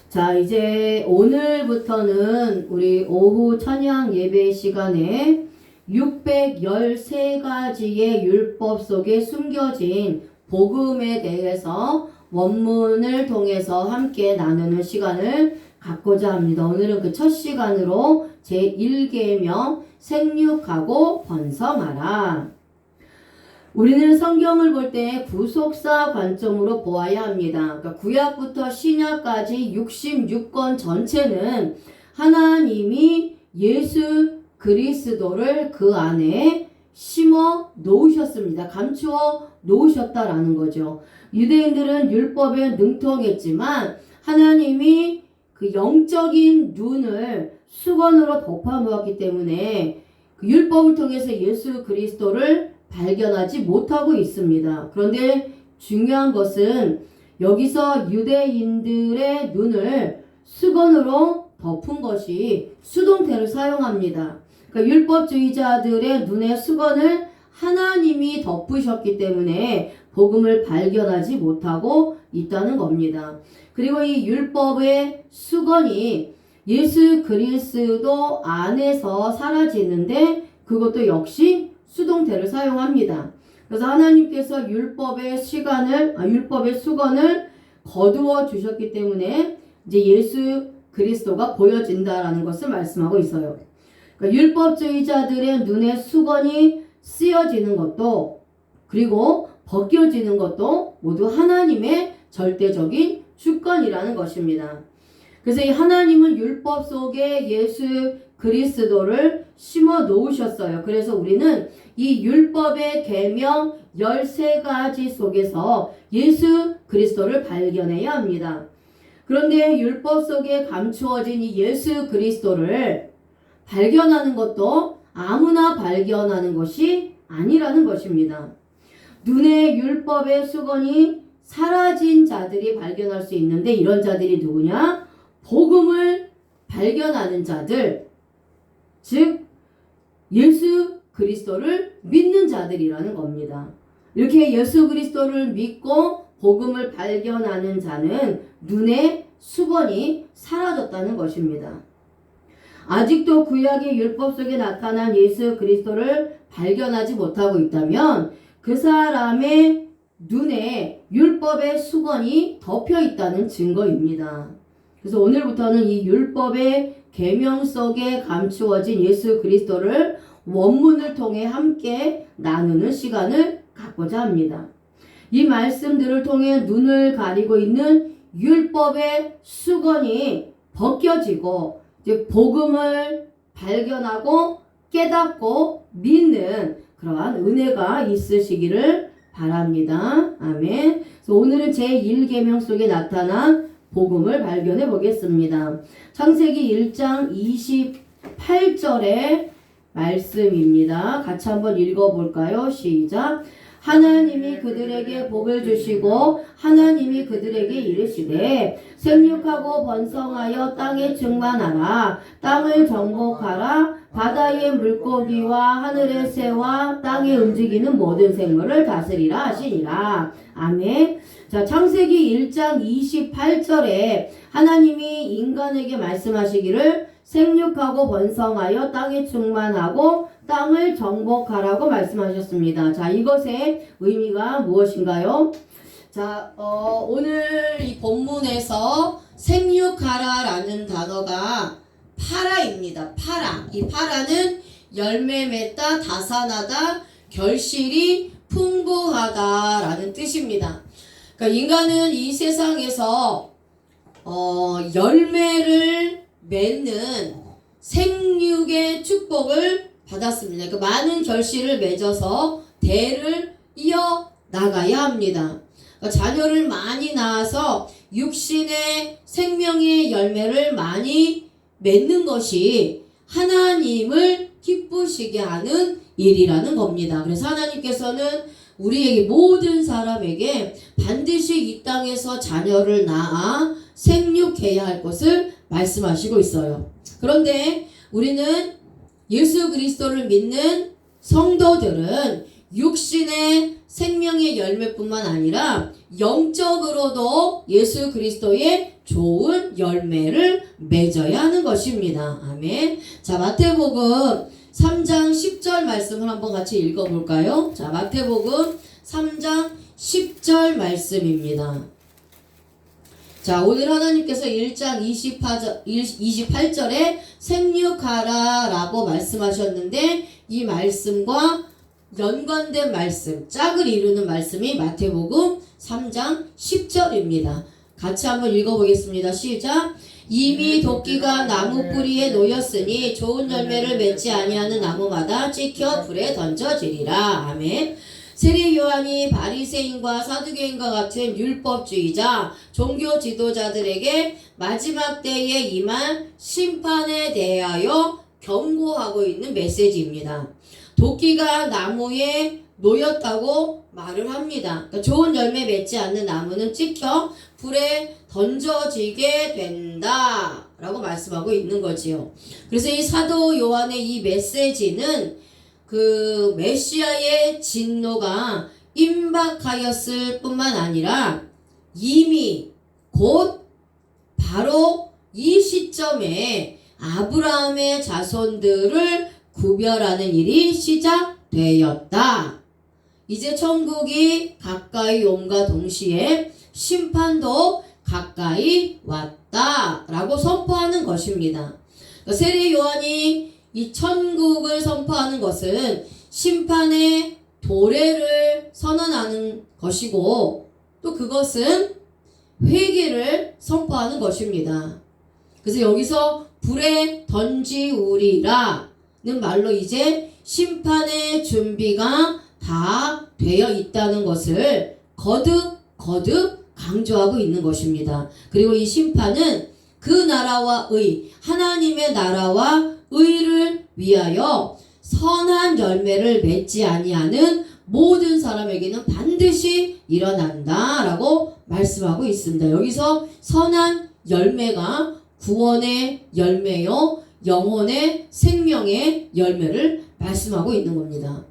자, 이제 오늘부터는 우리 오후 찬양 예배 시간에 613가지의 율법 속에 숨겨진 복음에 대해서 원문을 통해서 함께 나누는 시간을 갖고자 합니다. 오늘은 그 첫 시간으로 제1계명 생육하고 번성하라. 우리는 성경을 볼 때 구속사 관점으로 보아야 합니다. 그러니까 구약부터 신약까지 66권 전체는 하나님이 예수 그리스도를 그 안에 심어 놓으셨습니다. 감추어 놓으셨다라는 거죠. 유대인들은 율법에 능통했지만 하나님이 그 영적인 눈을 수건으로 덮어 놓았기 때문에 그 율법을 통해서 예수 그리스도를 발견하지 못하고 있습니다. 그런데 중요한 것은 여기서 유대인들의 눈을 수건으로 덮은 것이 수동태를 사용합니다. 그러니까 율법주의자들의 눈의 수건을 하나님이 덮으셨기 때문에 복음을 발견하지 못하고 있다는 겁니다. 그리고 이 율법의 수건이 예수 그리스도 안에서 사라지는데 그것도 역시 수동태를 사용합니다. 그래서 하나님께서 율법의 수건을 거두어 주셨기 때문에 이제 예수 그리스도가 보여진다라는 것을 말씀하고 있어요. 그러니까 율법주의자들의 눈에 수건이 쓰여지는 것도 그리고 벗겨지는 것도 모두 하나님의 절대적인 주권이라는 것입니다. 그래서 이 하나님은 율법 속에 예수 그리스도를 심어 놓으셨어요. 그래서 우리는 이 율법의 계명 13가지 속에서 예수 그리스도를 발견해야 합니다. 그런데 율법 속에 감추어진 이 예수 그리스도를 발견하는 것도 아무나 발견하는 것이 아니라는 것입니다. 눈에 율법의 수건이 사라진 자들이 발견할 수 있는데 이런 자들이 누구냐? 복음을 발견하는 자들, 즉 예수 그리스도를 믿는 자들이라는 겁니다. 이렇게 예수 그리스도를 믿고 복음을 발견하는 자는 눈에 수건이 사라졌다는 것입니다. 아직도 구약의 율법 속에 나타난 예수 그리스도를 발견하지 못하고 있다면 그 사람의 눈에 율법의 수건이 덮여 있다는 증거입니다. 그래서 오늘부터는 이 율법의 계명 속에 감추어진 예수 그리스도를 원문을 통해 함께 나누는 시간을 갖고자 합니다. 이 말씀들을 통해 눈을 가리고 있는 율법의 수건이 벗겨지고 이제 복음을 발견하고 깨닫고 믿는 그러한 은혜가 있으시기를 바랍니다. 아멘. 그래서 오늘은 제1계명 속에 나타난 복음을 발견해 보겠습니다. 창세기 1장 28절의 말씀입니다. 같이 한번 읽어볼까요? 시작. 하나님이 그들에게 복을 주시고 하나님이 그들에게 이르시되 생육하고 번성하여 땅에 충만하라. 땅을 정복하라. 바다의 물고기와 하늘의 새와 땅에 움직이는 모든 생물을 다스리라 하시니라. 아멘. 자, 창세기 1장 28절에 하나님이 인간에게 말씀하시기를 생육하고 번성하여 땅에 충만하고 땅을 정복하라고 말씀하셨습니다. 자, 이것의 의미가 무엇인가요? 자, 오늘 이 본문에서 생육하라라는 단어가 파라입니다. 파라. 이 파라는 열매 맺다, 다산하다, 결실이 풍부하다라는 뜻입니다. 그러니까 인간은 이 세상에서 열매를 맺는 생육의 축복을 받았습니다. 그 많은 결실을 맺어서 대를 이어 나가야 합니다. 그러니까 자녀를 많이 낳아서 육신의 생명의 열매를 많이 맺는 것이 하나님을 기쁘시게 하는 일이라는 겁니다. 그래서 하나님께서는 우리에게 모든 사람에게 반드시 이 땅에서 자녀를 낳아 생육해야 할 것을 말씀하시고 있어요. 그런데 우리는 예수 그리스도를 믿는 성도들은 육신의 생명의 열매뿐만 아니라 영적으로도 예수 그리스도의 좋은 열매를 맺어야 하는 것입니다. 아멘. 자, 마태복음 3장 10절 말씀을 한번 같이 읽어볼까요? 자, 마태복음 3장 10절 말씀입니다. 자, 오늘 하나님께서 1장 28절에 생육하라 라고 말씀하셨는데, 이 말씀과 연관된 말씀, 짝을 이루는 말씀이 마태복음 3장 10절입니다. 같이 한번 읽어보겠습니다. 시작. 이미 도끼가 나무 뿌리에 놓였으니 좋은 열매를 맺지 아니하는 나무마다 찍혀 불에 던져지리라. 아멘. 세례 요한이 바리새인과 사두개인과 같은 율법주의자, 종교 지도자들에게 마지막 때에 임할 심판에 대하여 경고하고 있는 메시지입니다. 도끼가 나무에 놓였다고 말을 합니다. 그러니까 좋은 열매 맺지 않는 나무는 찍혀 불에 던져지게 된다 라고 말씀하고 있는 거지요. 그래서 이 사도 요한의 이 메시지는 그 메시아의 진노가 임박하였을 뿐만 아니라 이미 곧 바로 이 시점에 아브라함의 자손들을 구별하는 일이 시작되었다. 이제 천국이 가까이 온과 동시에 심판도 가까이 왔다 라고 선포하는 것입니다. 세례 요한이 이 천국을 선포하는 것은 심판의 도래를 선언하는 것이고, 또 그것은 회개를 선포하는 것입니다. 그래서 여기서 불에 던지우리라는 말로 이제 심판의 준비가 다 되어 있다는 것을 거듭 강조하고 있는 것입니다. 그리고 이 심판은 그 나라와 하나님의 나라와 의를 위하여 선한 열매를 맺지 아니하는 모든 사람에게는 반드시 일어난다 라고 말씀하고 있습니다. 여기서 선한 열매가 구원의 열매요, 영혼의 생명의 열매를 말씀하고 있는 겁니다.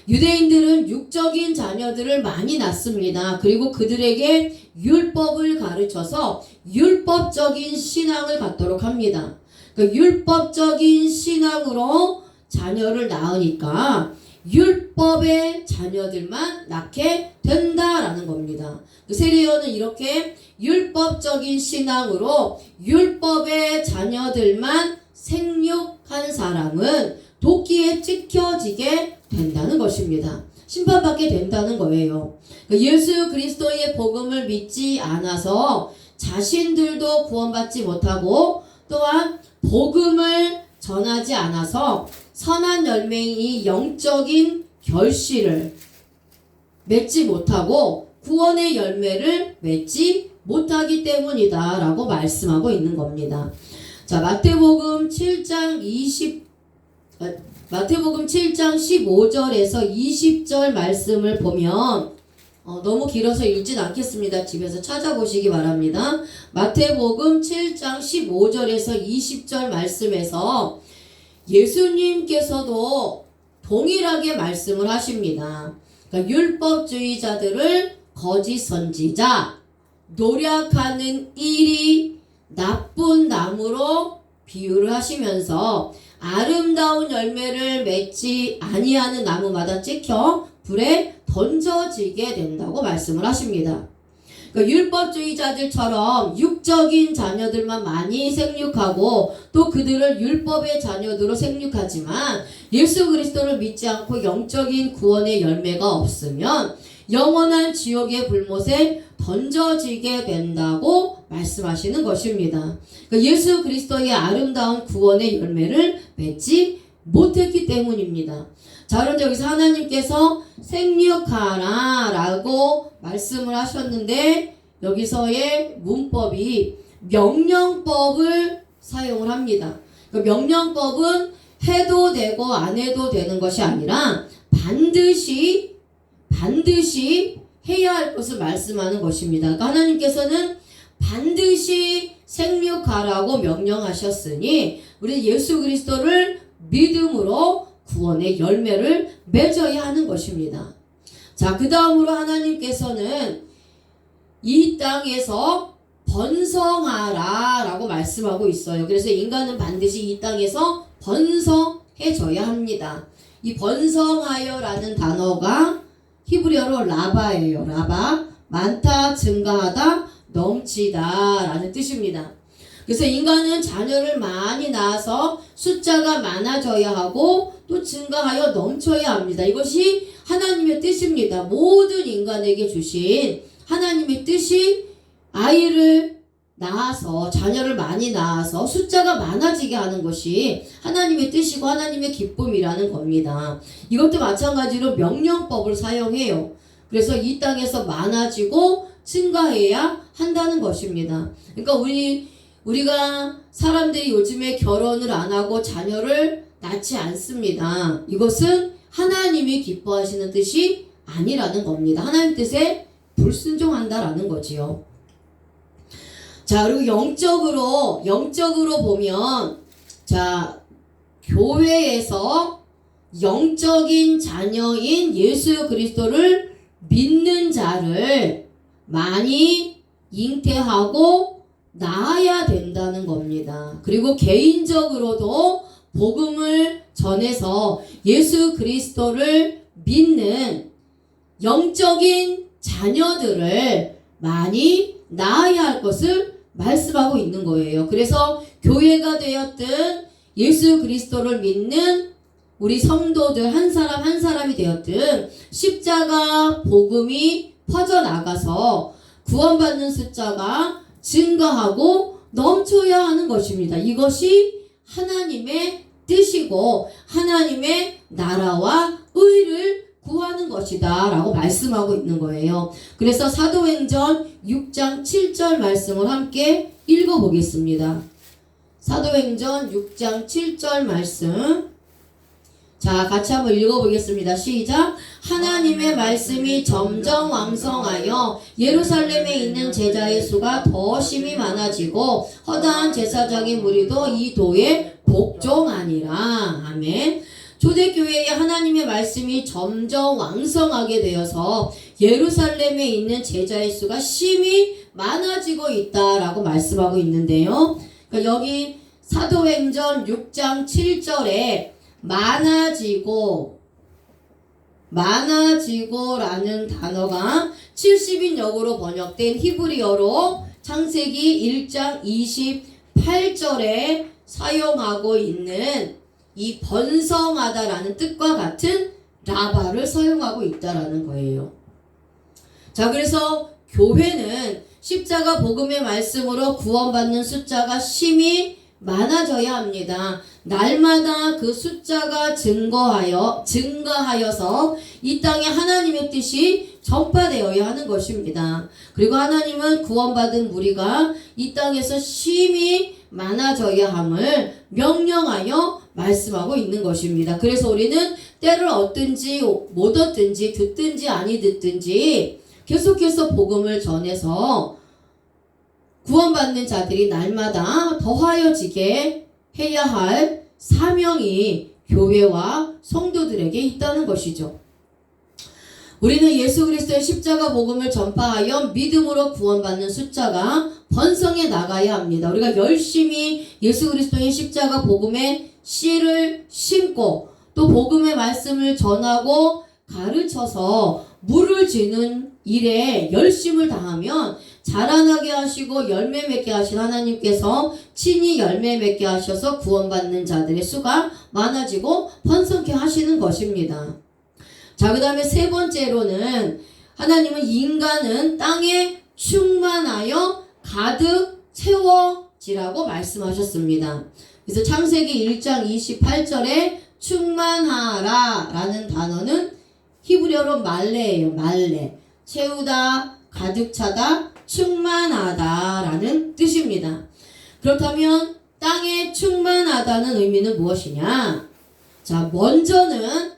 유대인들은 육적인 자녀들을 많이 낳습니다. 그리고 그들에게 율법을 가르쳐서 율법적인 신앙을 갖도록 합니다. 그 율법적인 신앙으로 자녀를 낳으니까 율법의 자녀들만 낳게 된다라는 겁니다. 세례요한은 이렇게 율법적인 신앙으로 율법의 자녀들만 생육한 사람은 도끼에 찍혀지게 된다는 것입니다. 심판받게 된다는 거예요. 예수 그리스도의 복음을 믿지 않아서 자신들도 구원받지 못하고, 또한 복음을 전하지 않아서 선한 열매인 이 영적인 결실을 맺지 못하고 구원의 열매를 맺지 못하기 때문이다 라고 말씀하고 있는 겁니다. 자, 마태복음 7장 15절에서 20절 말씀을 보면 너무 길어서 읽진 않겠습니다. 집에서 찾아보시기 바랍니다. 마태복음 7장 15절에서 20절 말씀에서 예수님께서도 동일하게 말씀을 하십니다. 그러니까 율법주의자들을 거짓 선지자, 노력하는 일이 나쁜 나무로 비유를 하시면서 아름다운 열매를 맺지 아니하는 나무마다 찍혀 불에 던져지게 된다고 말씀을 하십니다. 그러니까 율법주의자들처럼 육적인 자녀들만 많이 생육하고 또 그들을 율법의 자녀들로 생육하지만 예수 그리스도를 믿지 않고 영적인 구원의 열매가 없으면 영원한 지옥의 불못에 던져지게 된다고 말씀하시는 것입니다. 그러니까 예수 그리스도의 아름다운 구원의 열매를 맺지 못했기 때문입니다. 자, 그런데 여기서 하나님께서 생육하라 라고 말씀을 하셨는데, 여기서의 문법이 명령법을 사용을 합니다. 그러니까 명령법은 해도 되고 안 해도 되는 것이 아니라 반드시 해야 할 것을 말씀하는 것입니다. 그러니까 하나님께서는 반드시 생육하라고 명령하셨으니 우리 예수 그리스도를 믿음으로 구원의 열매를 맺어야 하는 것입니다. 자, 그 다음으로 하나님께서는 이 땅에서 번성하라 라고 말씀하고 있어요. 그래서 인간은 반드시 이 땅에서 번성해져야 합니다. 이 번성하여 라는 단어가 히브리어로 라바예요. 라바, 많다, 증가하다, 넘치다 라는 뜻입니다. 그래서 인간은 자녀를 많이 낳아서 숫자가 많아져야 하고 또 증가하여 넘쳐야 합니다. 이것이 하나님의 뜻입니다. 모든 인간에게 주신 하나님의 뜻이 아이를 낳아서 자녀를 많이 낳아서 숫자가 많아지게 하는 것이 하나님의 뜻이고 하나님의 기쁨이라는 겁니다. 이것도 마찬가지로 명령법을 사용해요. 그래서 이 땅에서 많아지고 증가해야 한다는 것입니다. 그러니까 우리가 사람들이 요즘에 결혼을 안 하고 자녀를 낳지 않습니다. 이것은 하나님이 기뻐하시는 뜻이 아니라는 겁니다. 하나님 뜻에 불순종한다라는 거지요. 자, 그리고 영적으로 보면, 자, 교회에서 영적인 자녀인 예수 그리스도를 믿는 자를 많이 잉태하고 낳아야 된다는 겁니다. 그리고 개인적으로도 복음을 전해서 예수 그리스도를 믿는 영적인 자녀들을 많이 낳아야 할 것을 말씀하고 있는 거예요. 그래서 교회가 되었든 예수 그리스도를 믿는 우리 성도들 한 사람 한 사람이 되었든 십자가 복음이 퍼져나가서 구원받는 숫자가 증가하고 넘쳐야 하는 것입니다. 이것이 하나님의 뜻이고 하나님의 나라와 의를 구하는 것이다 라고 말씀하고 있는 거예요. 그래서 사도행전 6장 7절 말씀을 함께 읽어보겠습니다. 사도행전 6장 7절 말씀, 자, 같이 한번 읽어보겠습니다. 시작. 하나님의 말씀이 점점 왕성하여 예루살렘에 있는 제자의 수가 더 심히 많아지고 허다한 제사장의 무리도 이 도에 복종하니라. 아멘. 초대교회에 하나님의 말씀이 점점 왕성하게 되어서 예루살렘에 있는 제자의 수가 심히 많아지고 있다라고 말씀하고 있는데요. 그러니까 여기 사도행전 6장 7절에 많아지고라는 단어가 70인 역으로 번역된 히브리어로 창세기 1장 28절에 사용하고 있는 이 번성하다라는 뜻과 같은 라바를 사용하고 있다라는 거예요. 자, 그래서 교회는 십자가 복음의 말씀으로 구원받는 숫자가 심히 많아져야 합니다. 날마다 그 숫자가 증가하여서 이 땅에 하나님의 뜻이 전파되어야 하는 것입니다. 그리고 하나님은 구원받은 무리가 이 땅에서 심히 많아져야 함을 명령하여 말씀하고 있는 것입니다. 그래서 우리는 때를 얻든지 못 얻든지 듣든지 아니 듣든지 계속해서 복음을 전해서 구원받는 자들이 날마다 더하여지게 해야 할 사명이 교회와 성도들에게 있다는 것이죠. 우리는 예수 그리스도의 십자가 복음을 전파하여 믿음으로 구원받는 숫자가 번성해 나가야 합니다. 우리가 열심히 예수 그리스도의 십자가 복음의 씨를 심고 또 복음의 말씀을 전하고 가르쳐서 물을 주는 일에 열심을 다하면 자라나게 하시고 열매 맺게 하신 하나님께서 친히 열매 맺게 하셔서 구원받는 자들의 수가 많아지고 번성케 하시는 것입니다. 자, 그 다음에 세 번째로는 하나님은 인간은 땅에 충만하여 가득 채워지라고 말씀하셨습니다. 그래서 창세기 1장 28절에 충만하라 라는 단어는 히브리어로 말레예요. 말레. 채우다, 가득 차다, 충만하다 라는 뜻입니다. 그렇다면 땅에 충만하다는 의미는 무엇이냐? 자, 먼저는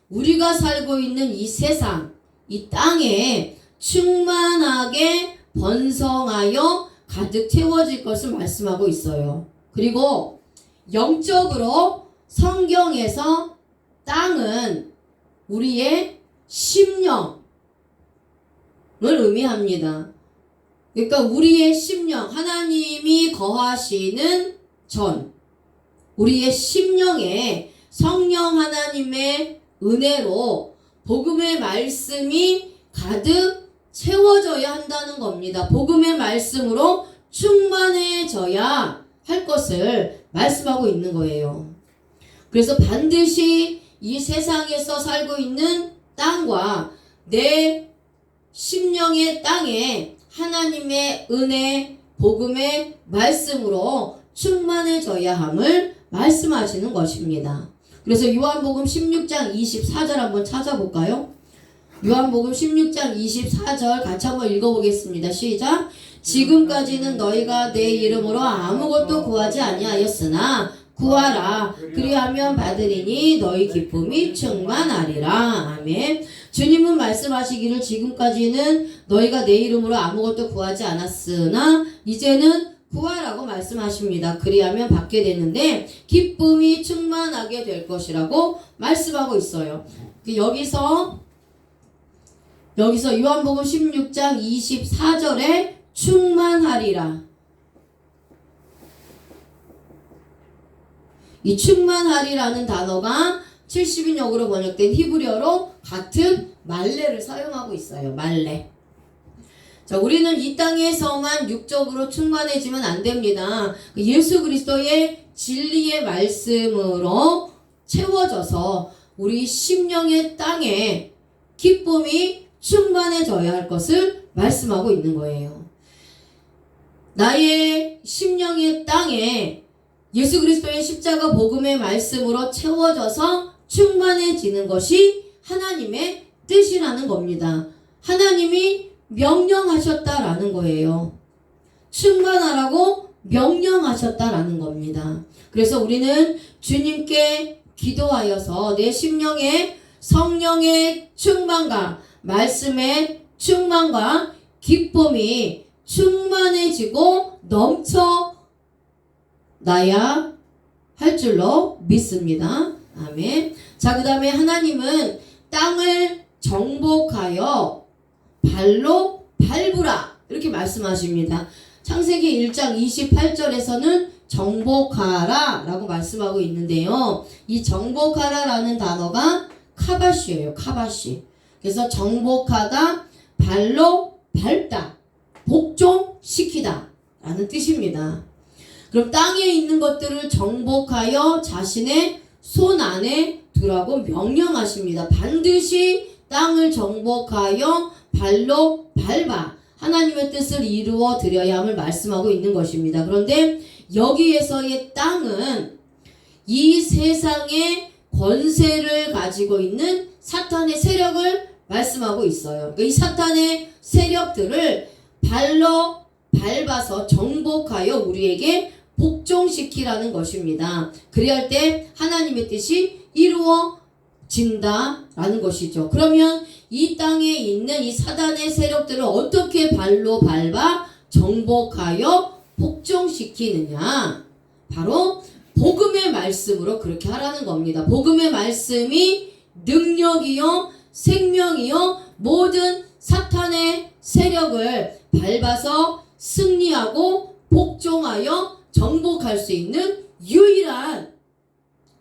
우리가 살고 있는 이 세상, 이 땅에 충만하게 번성하여 가득 채워질 것을 말씀하고 있어요. 그리고 영적으로 성경에서 땅은 우리의 심령을 의미합니다. 그러니까 우리의 심령, 하나님이 거하시는 전, 우리의 심령에 성령 하나님의 은혜로 복음의 말씀이 가득 채워져야 한다는 겁니다. 복음의 말씀으로 충만해져야 할 것을 말씀하고 있는 거예요. 그래서 반드시 이 세상에서 살고 있는 땅과 내 심령의 땅에 하나님의 은혜, 복음의 말씀으로 충만해져야 함을 말씀하시는 것입니다. 그래서 요한복음 16장 24절 한번 찾아볼까요? 요한복음 16장 24절 같이 한번 읽어보겠습니다. 시작. 지금까지는 너희가 내 이름으로 아무것도 구하지 아니하였으나 구하라. 그리하면 받으리니 너희 기쁨이 충만하리라. 아멘. 주님은 말씀하시기를 지금까지는 너희가 내 이름으로 아무것도 구하지 않았으나 이제는 구하라고 말씀하십니다. 그리하면 받게 되는데 기쁨이 충만하게 될 것이라고 말씀하고 있어요. 여기서 요한복음 16장 24절에 충만하리라. 이 충만하리라는 단어가 70인역으로 번역된 히브리어로 같은 말레를 사용하고 있어요. 말레. 자, 우리는 이 땅에서만 육적으로 충만해지면 안 됩니다. 예수 그리스도의 진리의 말씀으로 채워져서 우리 심령의 땅에 기쁨이 충만해져야 할 것을 말씀하고 있는 거예요. 나의 심령의 땅에 예수 그리스도의 십자가 복음의 말씀으로 채워져서 충만해지는 것이 하나님의 뜻이라는 겁니다. 하나님이 명령하셨다라는 거예요. 충만하라고 명령하셨다라는 겁니다. 그래서 우리는 주님께 기도하여서 내 심령에 성령의 충만과 말씀의 충만과 기쁨이 충만해지고 넘쳐 나야 할 줄로 믿습니다. 아멘. 자, 그 다음에 하나님은 땅을 정복하여 발로 밟으라 이렇게 말씀하십니다. 창세기 1장 28절에서는 정복하라 라고 말씀하고 있는데요. 이 정복하라 라는 단어가 카바시예요. 카바시. 그래서 정복하다, 발로 밟다, 복종시키다 라는 뜻입니다. 그럼 땅에 있는 것들을 정복하여 자신의 손 안에 두라고 명령하십니다. 반드시 땅을 정복하여 발로 밟아 하나님의 뜻을 이루어 드려야 함을 말씀하고 있는 것입니다. 그런데 여기에서의 땅은 이 세상의 권세를 가지고 있는 사탄의 세력을 말씀하고 있어요. 이 사탄의 세력들을 발로 밟아서 정복하여 우리에게 복종시키라는 것입니다. 그래야 할 때 하나님의 뜻이 이루어진다라는 것이죠. 그러면 이 땅에 있는 이 사단의 세력들을 어떻게 발로 밟아 정복하여 복종시키느냐? 바로 복음의 말씀으로 그렇게 하라는 겁니다. 복음의 말씀이 능력이요 생명이요 모든 사탄의 세력을 밟아서 승리하고 복종하여 정복할 수 있는 유일한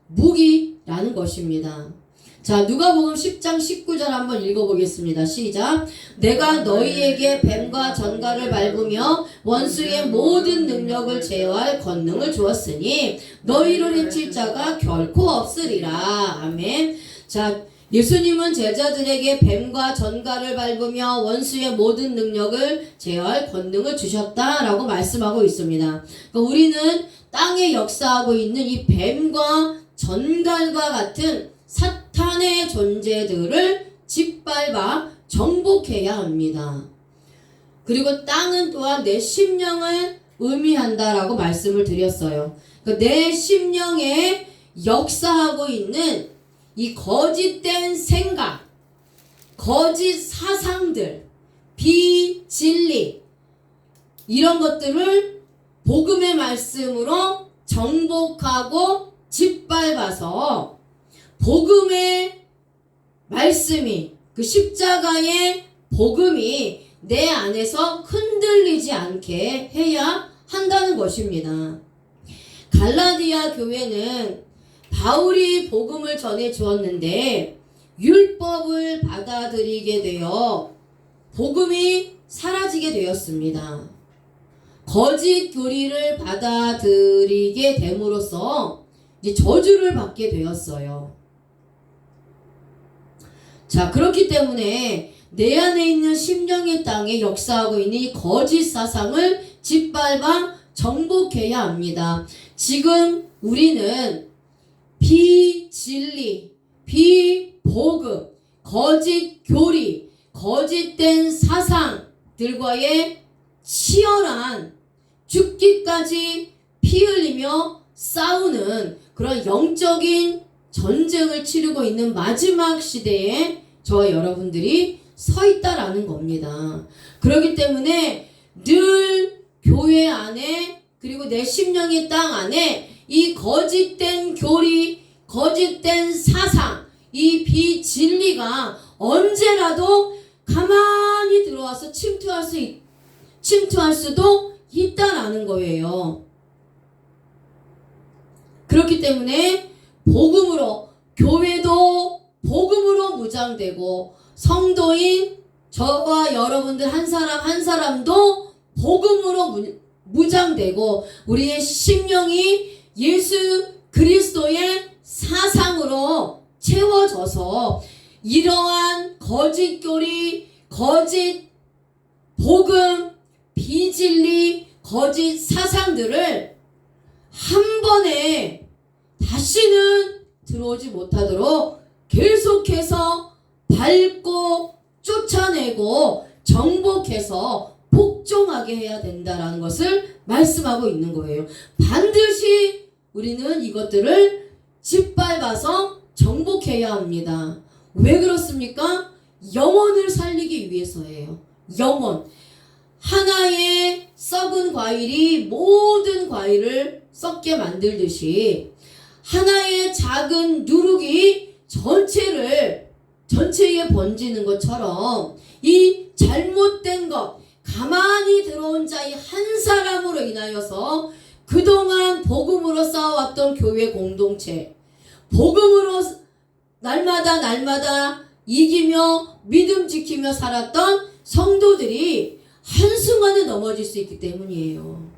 무기라는 것입니다. 자, 누가복음 10장 19절 한번 읽어보겠습니다. 시작. 내가 너희에게 뱀과 전갈을 밟으며 원수의 모든 능력을 제어할 권능을 주었으니 너희를 해칠 자가 결코 없으리라. 아멘. 자, 예수님은 제자들에게 뱀과 전갈을 밟으며 원수의 모든 능력을 제어할 권능을 주셨다라고 말씀하고 있습니다. 그러니까 우리는 땅에 역사하고 있는 이 뱀과 전갈과 같은 사탄의 존재들을 짓밟아 정복해야 합니다. 그리고 땅은 또한 내 심령을 의미한다라고 말씀을 드렸어요. 그러니까 내 심령에 역사하고 있는 이 거짓된 생각, 거짓 사상들, 비진리 이런 것들을 복음의 말씀으로 정복하고 짓밟아서 복음의 말씀이, 그 십자가의 복음이 내 안에서 흔들리지 않게 해야 한다는 것입니다. 갈라디아 교회는 바울이 복음을 전해 주었는데 율법을 받아들이게 되어 복음이 사라지게 되었습니다. 거짓 교리를 받아들이게 됨으로써 이제 저주를 받게 되었어요. 자, 그렇기 때문에 내 안에 있는 심령의 땅에 역사하고 있는 이 거짓 사상을 짓밟아 정복해야 합니다. 지금 우리는 비진리, 비복음, 거짓 교리, 거짓된 사상들과의 치열한 죽기까지 피 흘리며 싸우는 그런 영적인 전쟁을 치르고 있는 마지막 시대에 저와 여러분들이 서 있다라는 겁니다. 그렇기 때문에 늘 교회 안에 그리고 내 심령의 땅 안에 이 거짓된 교리, 거짓된 사상, 이 비진리가 언제라도 가만히 들어와서 침투할 수도 있다라는 거예요. 그렇기 때문에 복음으로, 교회도 복음으로 무장되고 성도인 저와 여러분들 한 사람 한 사람도 복음으로 무장되고 우리의 심령이 예수 그리스도의 사상으로 채워져서 이러한 거짓 교리, 거짓 복음, 비진리, 거짓 사상들을 한 번에 다시는 들어오지 못하도록 계속해서 밟고 쫓아내고 정복해서 복종하게 해야 된다라는 것을 말씀하고 있는 거예요. 반드시 우리는 이것들을 짓밟아서 정복해야 합니다. 왜 그렇습니까? 영혼을 살리기 위해서예요. 영혼. 하나의 썩은 과일이 모든 과일을 썩게 만들듯이 하나의 작은 누룩이 전체에 번지는 것처럼 이 잘못된 것, 가만히 들어온 자 이 한 사람으로 인하여서 그동안 복음으로 쌓아왔던 교회 공동체, 복음으로 날마다 이기며 믿음 지키며 살았던 성도들이 한순간에 넘어질 수 있기 때문이에요.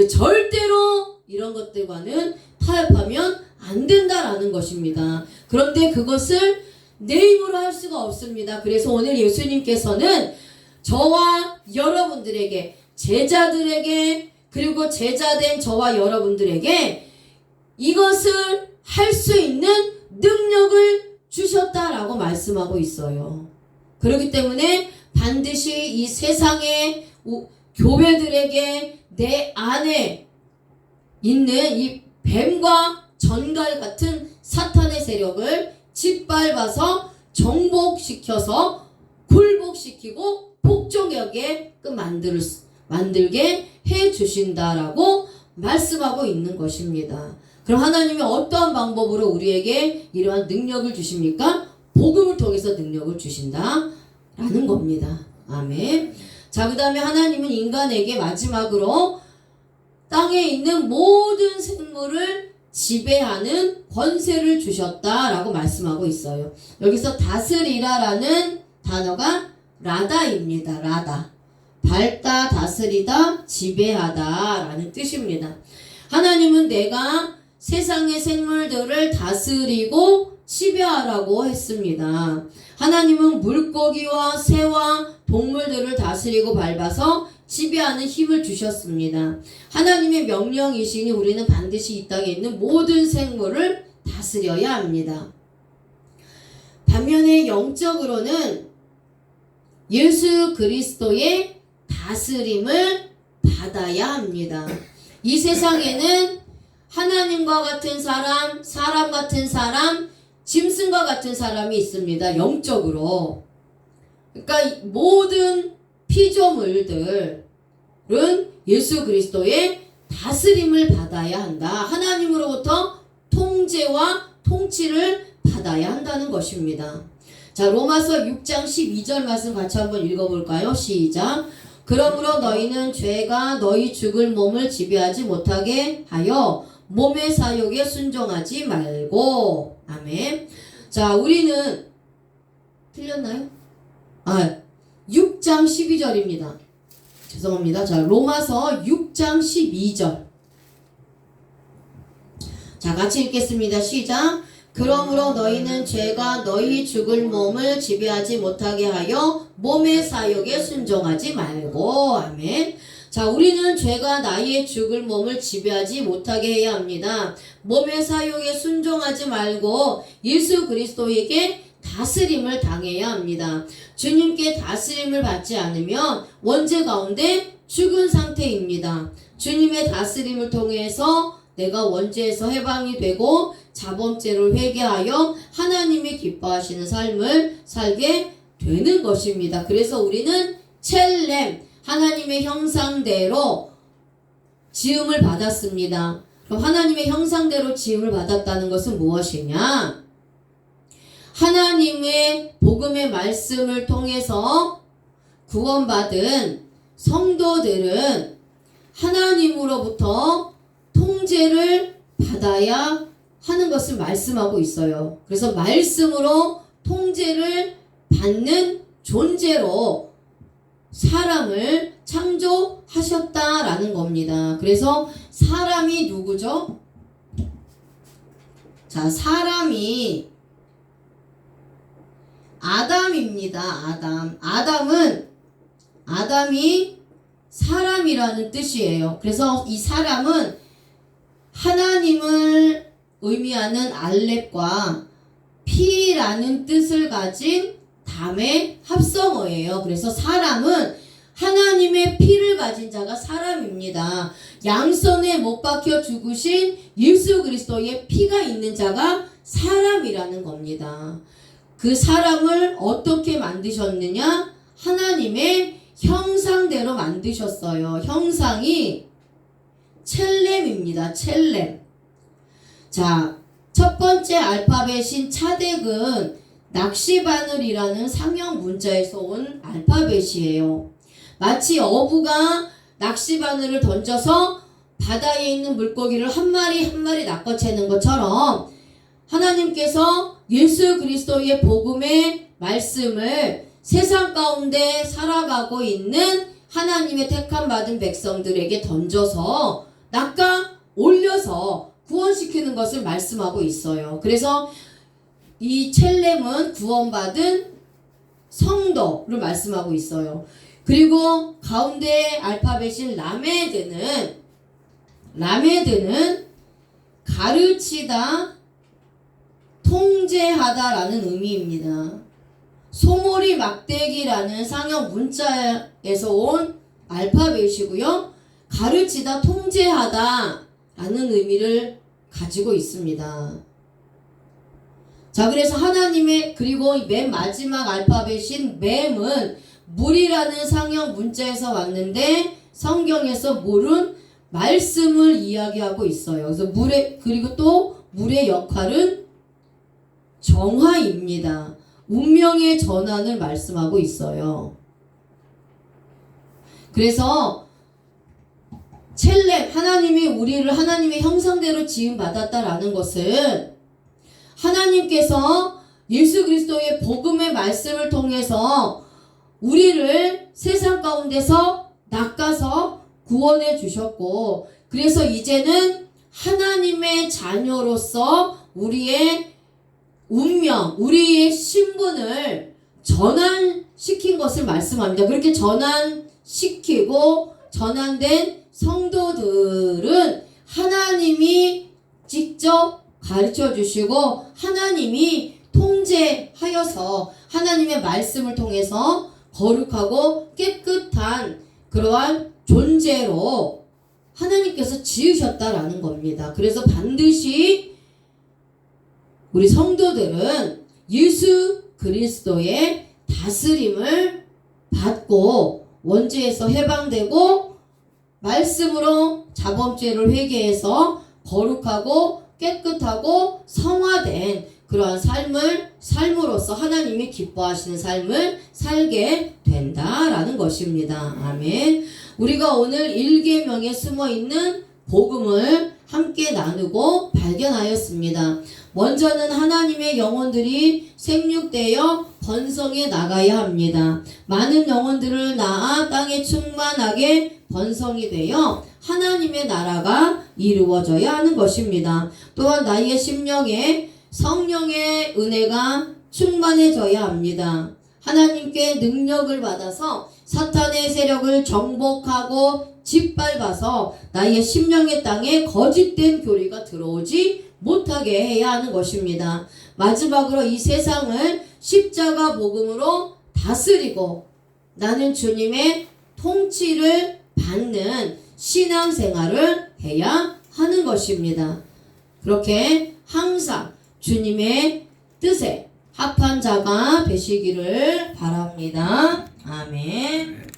절대로 이런 것들과는 타협하면 안 된다라는 것입니다. 그런데 그것을 내 힘으로 할 수가 없습니다. 그래서 오늘 예수님께서는 저와 여러분들에게, 제자들에게, 그리고 제자된 저와 여러분들에게 이것을 할 수 있는 능력을 주셨다라고 말씀하고 있어요. 그렇기 때문에 반드시 이 세상의 교회들에게 내 안에 있는 이 뱀과 전갈 같은 사탄의 세력을 짓밟아서 정복시켜서 굴복시키고 복종하게 만들게 해 주신다라고 말씀하고 있는 것입니다. 그럼 하나님이 어떠한 방법으로 우리에게 이러한 능력을 주십니까? 복음을 통해서 능력을 주신다라는 겁니다. 아멘. 자, 그 다음에 하나님은 인간에게 마지막으로 땅에 있는 모든 생물을 지배하는 권세를 주셨다라고 말씀하고 있어요. 여기서 다스리라라는 단어가 라다입니다. 라다. 밟다, 다스리다, 지배하다라는 뜻입니다. 하나님은 내가 세상의 생물들을 다스리고 지배하라고 했습니다. 하나님은 물고기와 새와 동물들을 다스리고 밟아서 지배하는 힘을 주셨습니다. 하나님의 명령이시니 우리는 반드시 이 땅에 있는 모든 생물을 다스려야 합니다. 반면에 영적으로는 예수 그리스도의 다스림을 받아야 합니다. 이 세상에는 하나님과 같은 사람, 사람 같은 사람, 짐승과 같은 사람이 있습니다. 영적으로. 그러니까 모든 피조물들은 예수 그리스도의 다스림을 받아야 한다. 하나님으로부터 통제와 통치를 받아야 한다는 것입니다. 자, 로마서 6장 12절 말씀 같이 한번 읽어볼까요? 시작. 그러므로 너희는 죄가 너희 죽을 몸을 지배하지 못하게 하여 몸의 사욕에 순종하지 말고. 아멘. 자, 우리는 틀렸나요? 6장 12절입니다. 죄송합니다. 자, 로마서 6장 12절. 자, 같이 읽겠습니다. 시작. 그러므로 너희는 죄가 너희 죽을 몸을 지배하지 못하게 하여 몸의 사욕에 순종하지 말고. 아멘. 자, 우리는 죄가 나의 죽을 몸을 지배하지 못하게 해야 합니다. 몸의 사욕에 순종하지 말고 예수 그리스도에게 다스림을 당해야 합니다. 주님께 다스림을 받지 않으면 원죄 가운데 죽은 상태입니다. 주님의 다스림을 통해서 내가 원죄에서 해방이 되고 자범죄를 회개하여 하나님이 기뻐하시는 삶을 살게 되는 것입니다. 그래서 우리는 첼렘, 하나님의 형상대로 지음을 받았습니다. 그럼 하나님의 형상대로 지음을 받았다는 것은 무엇이냐? 하나님의 복음의 말씀을 통해서 구원받은 성도들은 하나님으로부터 통제를 받아야 하는 것을 말씀하고 있어요. 그래서 말씀으로 통제를 받는 존재로 사람을 창조하셨다라는 겁니다. 그래서 사람이 누구죠? 자, 사람이 아담입니다. 아담이 사람이라는 뜻이에요. 그래서 이 사람은 하나님을 의미하는 알렙과 피라는 뜻을 가진 담의 합성어예요. 그래서 사람은 하나님의 피를 가진 자가 사람입니다. 양손에 못 박혀 죽으신 예수 그리스도의 피가 있는 자가 사람이라는 겁니다. 그 사람을 어떻게 만드셨느냐? 하나님의 형상대로 만드셨어요. 형상이 첼렘입니다. 첼렘. 자, 첫 번째 알파벳인 차덱은 낚시바늘이라는 상형 문자에서 온 알파벳이에요. 마치 어부가 낚시바늘을 던져서 바다에 있는 물고기를 한 마리 한 마리 낚아채는 것처럼 하나님께서 예수 그리스도의 복음의 말씀을 세상 가운데 살아가고 있는 하나님의 택함 받은 백성들에게 던져서 낚아 올려서 구원시키는 것을 말씀하고 있어요. 그래서 이 첼렘은 구원받은 성도를 말씀하고 있어요. 그리고 가운데 알파벳인 라메드는 가르치다, 통제하다라는 의미입니다. 소몰이 막대기라는 상형 문자에서 온 알파벳이고요. 가르치다, 통제하다 라는 의미를 가지고 있습니다. 자, 그래서 하나님의, 그리고 맨 마지막 알파벳인 맴은 물이라는 상형 문자에서 왔는데 성경에서 물은 말씀을 이야기하고 있어요. 그래서 그리고 또 물의 역할은 정화입니다. 운명의 전환을 말씀하고 있어요. 그래서 첼렘, 하나님이 우리를 하나님의 형상대로 지음받았다라는 것은 하나님께서 예수 그리스도의 복음의 말씀을 통해서 우리를 세상 가운데서 낚아서 구원해 주셨고, 그래서 이제는 하나님의 자녀로서 우리의 운명, 우리의 신분을 전환시킨 것을 말씀합니다. 그렇게 전환시키고 전환된 성도들은 하나님이 직접 가르쳐 주시고 하나님이 통제하여서 하나님의 말씀을 통해서 거룩하고 깨끗한 그러한 존재로 하나님께서 지으셨다라는 겁니다. 그래서 반드시 우리 성도들은 예수 그리스도의 다스림을 받고 원죄에서 해방되고 말씀으로 자범죄를 회개해서 거룩하고 깨끗하고 성화된 그러한 삶을 삶으로써 하나님이 기뻐하시는 삶을 살게 된다라는 것입니다. 아멘. 우리가 오늘 1계명에 숨어있는 복음을 함께 나누고 발견하였습니다. 먼저는 하나님의 영혼들이 생육되어 번성해 나가야 합니다. 많은 영혼들을 낳아 땅에 충만하게 번성이 되어 하나님의 나라가 이루어져야 하는 것입니다. 또한 나의 심령에 성령의 은혜가 충만해져야 합니다. 하나님께 능력을 받아서 사탄의 세력을 정복하고 짓밟아서 나의 심령의 땅에 거짓된 교리가 들어오지 못하게 해야 하는 것입니다. 마지막으로 이 세상을 십자가 복음으로 다스리고 나는 주님의 통치를 받는 신앙생활을 해야 하는 것입니다. 그렇게 항상 주님의 뜻에 합한 자가 되시기를 바랍니다. 아멘.